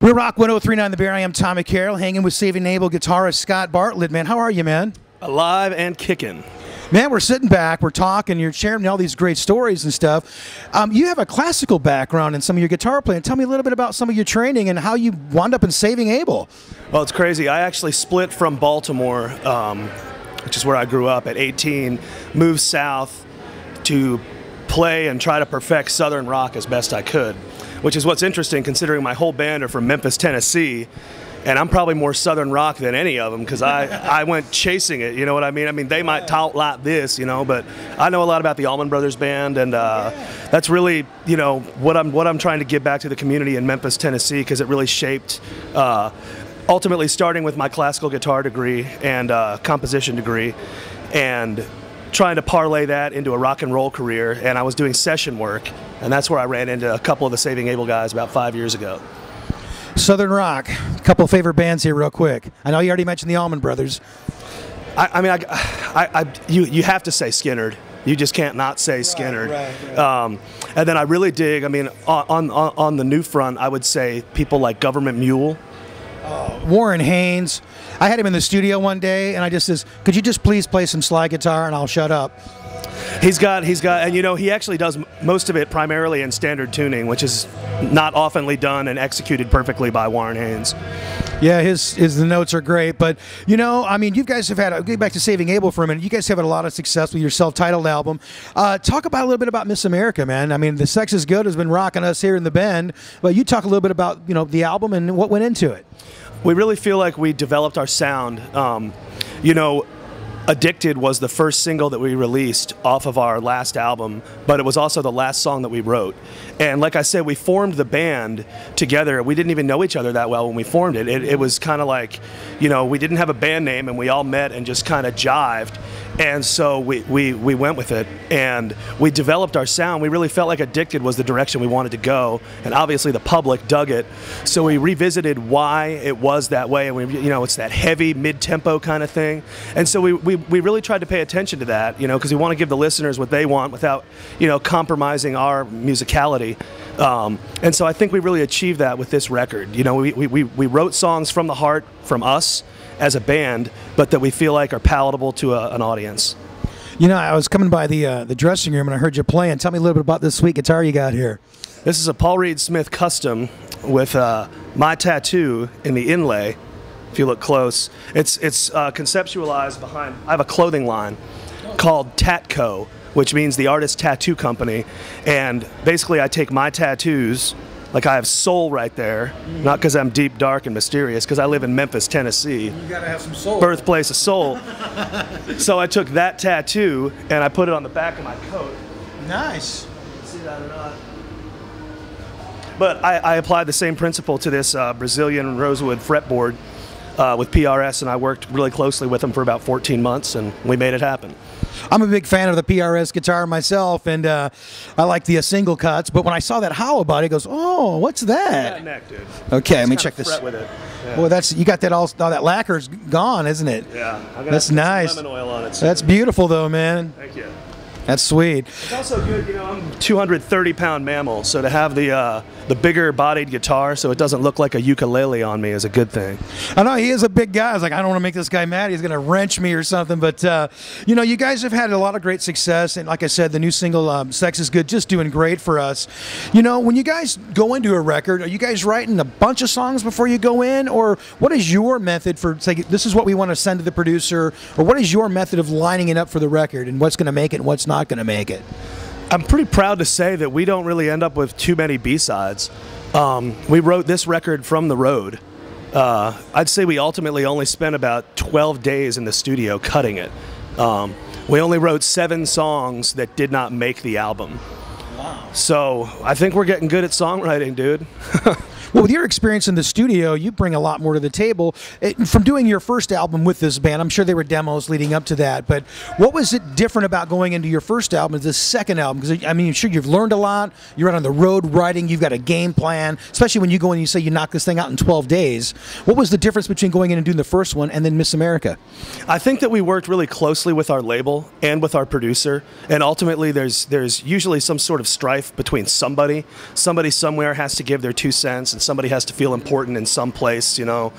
We're Rock 103.9 The Bear. I am Tommy Carroll, hanging with Saving Abel guitarist Scott Bartlet. Man, how are you, man? Alive and kicking. Man, we're sitting back, we're talking, you're sharing all these great stories and stuff. You have a classical background in some of your guitar playing. Tell me a little bit about some of your training and how you wound up in Saving Abel. Well, it's crazy. I actually split from Baltimore, which is where I grew up, at 18, moved south to play and try to perfect Southern rock as best I could, which is what's interesting considering my whole band are from Memphis, Tennessee. And I'm probably more Southern rock than any of them because I went chasing it, you know what I mean? I mean, they might talk like this, you know, but I know a lot about the Allman Brothers Band, and that's really, you know, what I'm trying to give back to the community in Memphis, Tennessee, because it really shaped, ultimately starting with my classical guitar degree and composition degree, and trying to parlay that into a rock and roll career. And I was doing session work, and that's where I ran into a couple of the Saving Abel guys about 5 years ago. Southern rock, a couple of favorite bands here real quick. I know you already mentioned the Allman Brothers. You have to say Skynyrd. You just can't not say Skynyrd. Right. And then I really dig, I mean, on the new front, I would say people like Government Mule. Warren Haynes. I had him in the studio one day, and I just says, could you just please play some slide guitar and I'll shut up. He's got, and you know, he actually does most of it primarily in standard tuning, which is not oftenly done and executed perfectly by Warren Haynes. Yeah, the notes are great, but you know, I mean, you guys have had, I'll get back to Saving Abel for a minute, you guys have had a lot of success with your self-titled album. Talk about a little bit about Miss America, man. I mean, The Sex Is Good has been rocking us here in the Bend, but you talk a little bit about, you know, the album and what went into it. We really feel like we developed our sound. You know, Addicted was the first single that we released off of our last album, but it was also the last song that we wrote. And like I said, we formed the band together. We didn't even know each other that well when we formed it. It was kind of like, you know, we didn't have a band name, and we all met and just kind of jived. And so we went with it, and we developed our sound. We really felt like Addicted was the direction we wanted to go, and obviously the public dug it. So we revisited why it was that way, and you know, it's that heavy mid-tempo kind of thing. And so we really tried to pay attention to that, you know, because we want to give the listeners what they want without, you know, compromising our musicality. And so I think we really achieved that with this record. You know, we wrote songs from the heart, from us as a band, but that we feel like are palatable to an audience. You know, I was coming by the dressing room and I heard you playing. Tell me a little bit about this sweet guitar you got here. This is a Paul Reed Smith custom with my tattoo in the inlay. If you look close, it's conceptualized behind. I have a clothing line called Tatco, which means the artist tattoo company, and basically I take my tattoos. Like I have soul right there, not because I'm deep, dark, and mysterious, because I live in Memphis, Tennessee. You gotta have some soul. Birthplace of soul. So I took that tattoo and I put it on the back of my coat. Nice. See that or not? But I applied the same principle to this Brazilian rosewood fretboard with PRS, and I worked really closely with them for about 14 months, and we made it happen. I'm a big fan of the PRS guitar myself, and I like the single cuts, but when I saw that hollow body, it goes, oh, what's that? That neck, dude. Okay, let me check this. With it. Yeah. Well, you got that all that lacquer's gone, isn't it? Yeah. That's nice. Lemon oil on it. So. That's beautiful, though, man. Thank you. That's sweet. It's also good, you know, I'm a 230-pound mammal, so to have the bigger-bodied guitar so it doesn't look like a ukulele on me is a good thing. I know, he is a big guy. I was like, I don't want to make this guy mad. He's going to wrench me or something. But, you know, you guys have had a lot of great success. And like I said, the new single, Sex Is Good, just doing great for us. You know, when you guys go into a record, are you guys writing a bunch of songs before you go in? Or what is your method for, say, this is what we want to send to the producer? Or what is your method of lining it up for the record and what's going to make it and what's not going to make it? I'm pretty proud to say that we don't really end up with too many B-sides. We wrote this record from the road. I'd say we ultimately only spent about 12 days in the studio cutting it. We only wrote 7 songs that did not make the album. Wow. So I think we're getting good at songwriting, dude. Well, with your experience in the studio, you bring a lot more to the table. From doing your first album with this band, I'm sure there were demos leading up to that, but what was it different about going into your first album to this second album? Because, I mean, I'm sure you've learned a lot. You're out on the road writing. You've got a game plan, especially when you go in and you say you knock this thing out in 12 days. What was the difference between going in and doing the first one and then Miss America? I think that we worked really closely with our label and with our producer, and ultimately there's usually some sort of strife between somebody. Somebody somewhere has to give their 2 cents, and somebody has to feel important in some place, you know.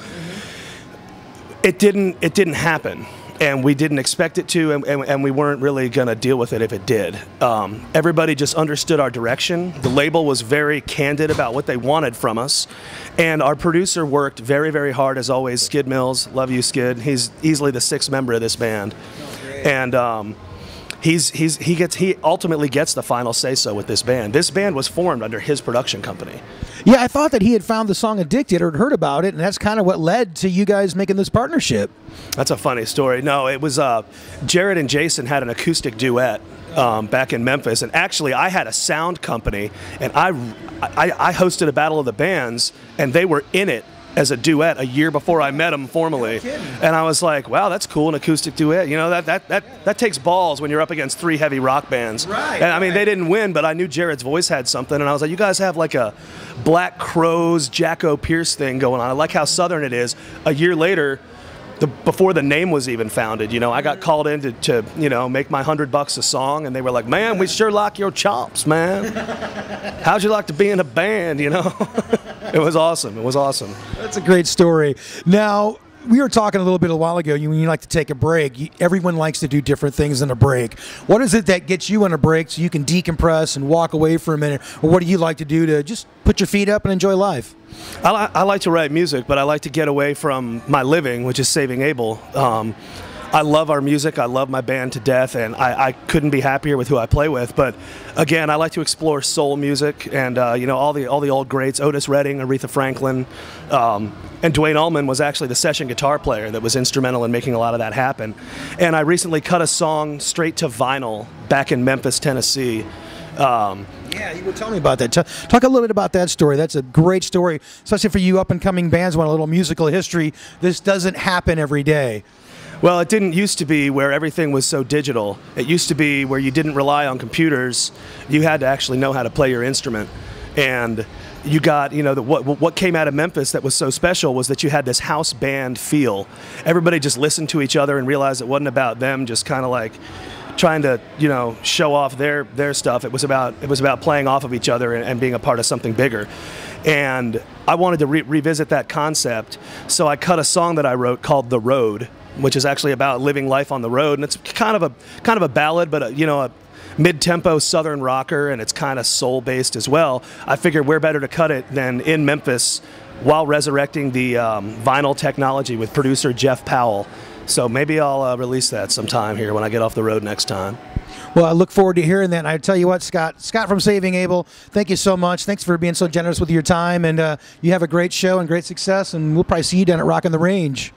It didn't happen. And we didn't expect it to, and we weren't really going to deal with it if it did. Everybody just understood our direction. The label was very candid about what they wanted from us. And our producer worked very, very hard, as always. Skid Mills, love you, Skid. He's easily the 6th member of this band. And he ultimately gets the final say-so with this band. This band was formed under his production company. Yeah, I thought that he had found the song Addicted or had heard about it, and that's kind of what led to you guys making this partnership. That's a funny story. No, it was Jared and Jason had an acoustic duet back in Memphis, and actually I had a sound company, and I hosted a Battle of the Bands, and they were in it as a duet a year before I met him formally. And I was like, wow, that's cool, an acoustic duet. You know, that takes balls when you're up against 3 heavy rock bands. Right. And I mean, they didn't win, but I knew Jared's voice had something, and I was like, you guys have like a Black Crowes, Jacko Pierce thing going on. I like how Southern it is. A year later, before the name was even founded, you know, I got called in to you know, make my $100 a song, and they were like, man, we sure like your chops, man. How'd you like to be in a band, you know? It was awesome. It was awesome. That's a great story. Now, we were talking a little bit a while ago, when you like to take a break, everyone likes to do different things in a break. What is it that gets you on a break so you can decompress and walk away for a minute? Or what do you like to do to just put your feet up and enjoy life? I like to write music, but I like to get away from my living, which is Saving Abel. I love our music. I love my band to death, and I couldn't be happier with who I play with. But again, I like to explore soul music and you know, all the old greats: Otis Redding, Aretha Franklin, and Duane Allman was actually the session guitar player that was instrumental in making a lot of that happen. And I recently cut a song straight to vinyl back in Memphis, Tennessee. Yeah, you were telling me about that. Talk a little bit about that story. That's a great story, especially for you up-and-coming bands want a little musical history. This doesn't happen every day. Well, it didn't used to be where everything was so digital. It used to be where you didn't rely on computers. You had to actually know how to play your instrument. And you got, you know, what came out of Memphis that was so special was that you had this house band feel. Everybody just listened to each other and realized it wasn't about them just kind of like trying to, you know, show off their stuff. It was about playing off of each other and being a part of something bigger. And I wanted to revisit that concept, so I cut a song that I wrote called "The Road," which is actually about living life on the road, and it's kind of a ballad, but you know, a mid-tempo Southern rocker, and it's kind of soul-based as well. I figured where better to cut it than in Memphis, while resurrecting the vinyl technology with producer Jeff Powell. So maybe I'll release that sometime here when I get off the road next time. Well, I look forward to hearing that. And I tell you what, Scott from Saving Abel, thank you so much. Thanks for being so generous with your time, and you have a great show and great success, and we'll probably see you down at Rock on the Range.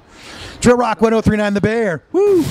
Drill Rock 103.9 The Bear. Woo!